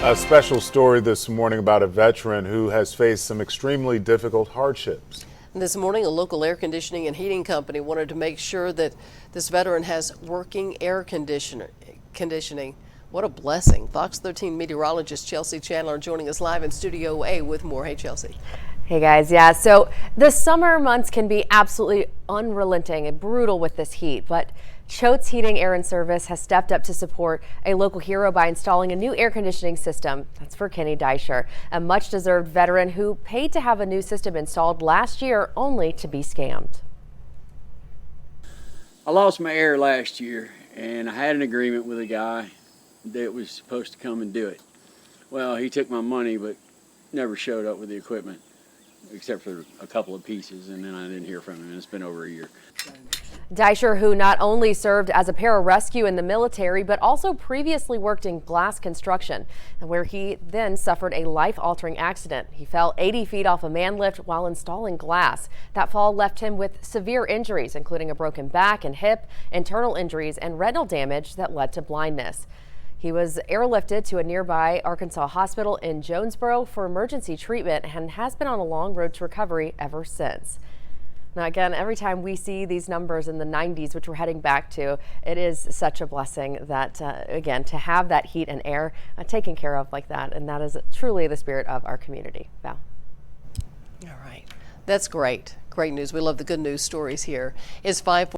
A special story this morning about a veteran who has faced some extremely difficult hardships. This morning, a local air conditioning and heating company wanted to make sure that this veteran has working air conditioning. What a blessing. Fox 13 meteorologist Chelsea Chandler joining us live in Studio A with more. Hey, Chelsea. Hey guys, yeah, so the summer months can be absolutely unrelenting and brutal with this heat, but Choate's Heating, Air and Service has stepped up to support a local hero by installing a new air conditioning system. That's for Kenny Deisher, a much-deserved veteran who paid to have a new system installed last year only to be scammed. I lost my air last year, and I had an agreement with a guy that was supposed to come and do it. Well, he took my money, but never showed up with the equipment, except for a couple of pieces, and then I didn't hear from him, and it's been over a year. Deisher, who not only served as a pararescue in the military, but also previously worked in glass construction, where he then suffered a life-altering accident. He fell 80 feet off a man lift while installing glass. That fall left him with severe injuries, including a broken back and hip, internal injuries, and retinal damage that led to blindness. He was airlifted to a nearby Arkansas hospital in Jonesboro for emergency treatment and has been on a long road to recovery ever since. Now, again, every time we see these numbers in the 90s, which we're heading back to, it is such a blessing that, again, to have that heat and air taken care of like that. And that is truly the spirit of our community. Val. All right. That's great. Great news. We love the good news stories here. It's 5